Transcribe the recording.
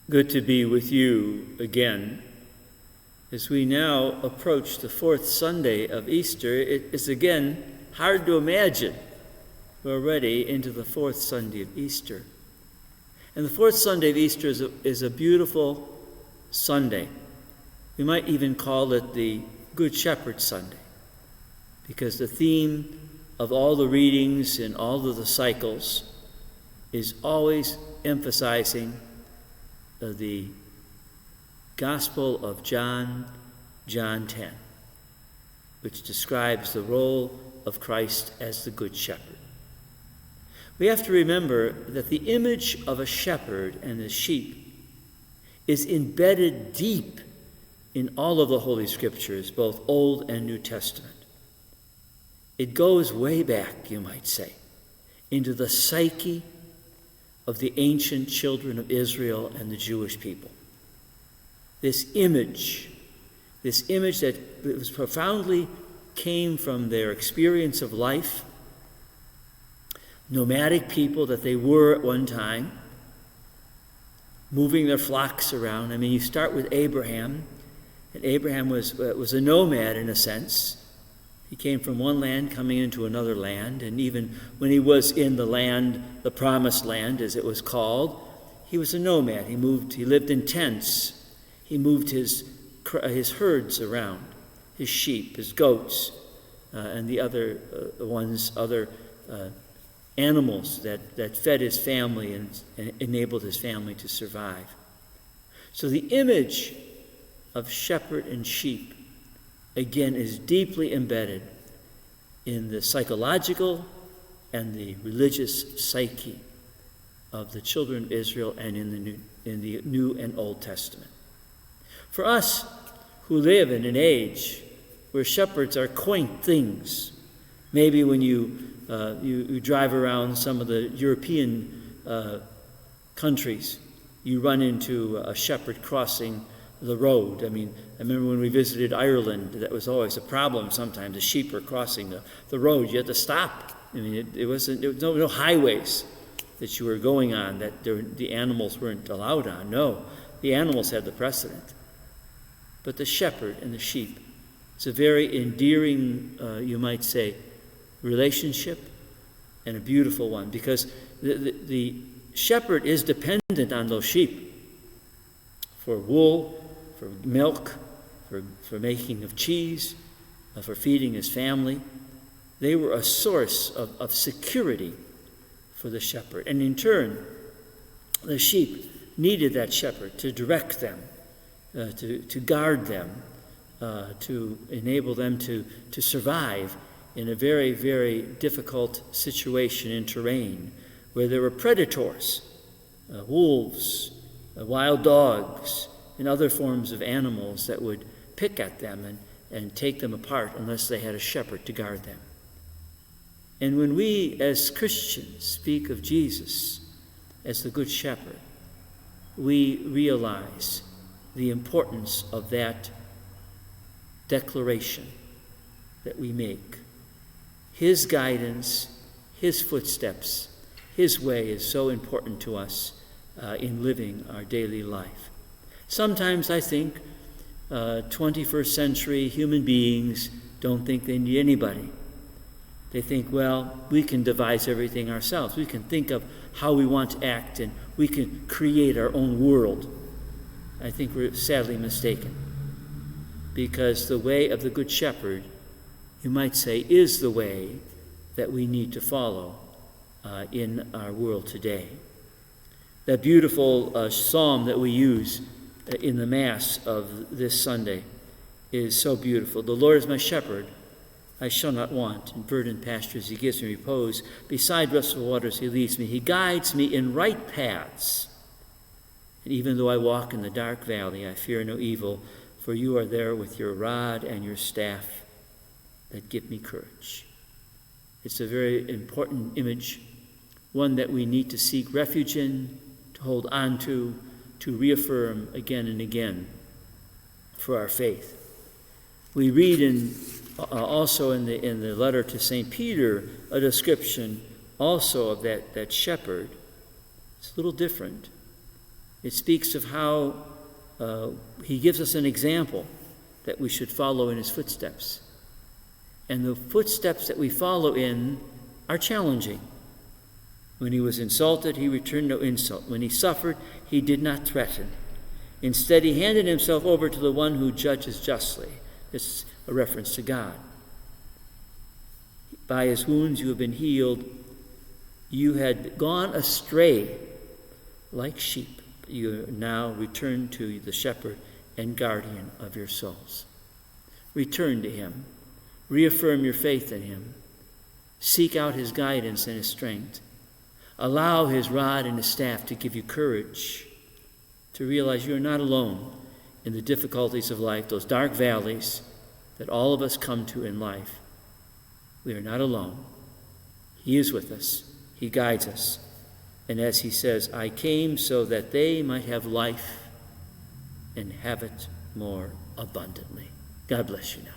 Good to be with you again. As we now approach the fourth Sunday of Easter, it is again hard to imagine we're already into the fourth Sunday of Easter. And the fourth Sunday of Easter is a beautiful Sunday. We might even call it the Good Shepherd Sunday, because the theme of all the readings and all of the cycles is always emphasizing the Gospel of John 10, which describes the role of Christ as the Good Shepherd. We have to remember that the image of a shepherd and a sheep is embedded deep in all of the Holy Scriptures, both Old and New Testament. It goes way back, you might say, into the psyche of the ancient children of Israel and the Jewish people. This image that was profoundly came from their experience of life, nomadic people that they were at one time, moving their flocks around. I mean, you start with Abraham, and Abraham was a nomad in a sense. He came from one land coming into another land, and even when he was in the land, the promised land as it was called, he was a nomad. He lived in tents. He moved his herds around, his sheep, his goats, and the other animals that fed his family and enabled his family to survive. So the image of shepherd and sheep, again, is deeply embedded in the psychological and the religious psyche of the children of Israel and in the New and Old Testament. For us who live in an age where shepherds are quaint things, maybe when you drive around some of the European countries, you run into a shepherd crossing the road. I mean, I remember when we visited Ireland, that was always a problem sometimes. The sheep were crossing the road. You had to stop. I mean, there was no highways that you were going on that the animals weren't allowed on. No, the animals had the precedent. But the shepherd and the sheep, it's a very endearing, you might say, relationship, and a beautiful one, because the shepherd is dependent on those sheep for wool, for milk, for making of cheese, for feeding his family. They were a source of security for the shepherd. And in turn, the sheep needed that shepherd to direct them, to guard them, to enable them to survive in a very, very difficult situation in terrain where there were predators, wolves, wild dogs, and other forms of animals that would pick at them and take them apart unless they had a shepherd to guard them. And when we as Christians speak of Jesus as the Good Shepherd, we realize the importance of that declaration that we make. His guidance, his footsteps, his way is so important to us in living our daily life. Sometimes I think 21st century human beings don't think they need anybody. They think, well, we can devise everything ourselves. We can think of how we want to act, and we can create our own world. I think we're sadly mistaken, because the way of the Good Shepherd, you might say, is the way that we need to follow in our world today. That beautiful psalm that we use in the Mass of this Sunday is so beautiful. The Lord is my shepherd, I shall not want. In verdant pastures he gives me repose. Beside restful waters he leads me. He guides me in right paths. And even though I walk in the dark valley, I fear no evil, for you are there with your rod and your staff that give me courage. It's a very important image, one that we need to seek refuge in, to hold on to reaffirm again and again for our faith. We read also in the letter to St. Peter a description also of that shepherd. It's a little different. It speaks of how he gives us an example that we should follow in his footsteps. And the footsteps that we follow in are challenging. When he was insulted, he returned no insult. When he suffered, he did not threaten. Instead, he handed himself over to the one who judges justly. This is a reference to God. By his wounds you have been healed. You had gone astray like sheep. You are now returned to the shepherd and guardian of your souls. Return to him. Reaffirm your faith in him. Seek out his guidance and his strength. Allow his rod and his staff to give you courage to realize you are not alone in the difficulties of life, those dark valleys that all of us come to in life. We are not alone. He is with us. He guides us. And as he says, I came so that they might have life and have it more abundantly. God bless you now.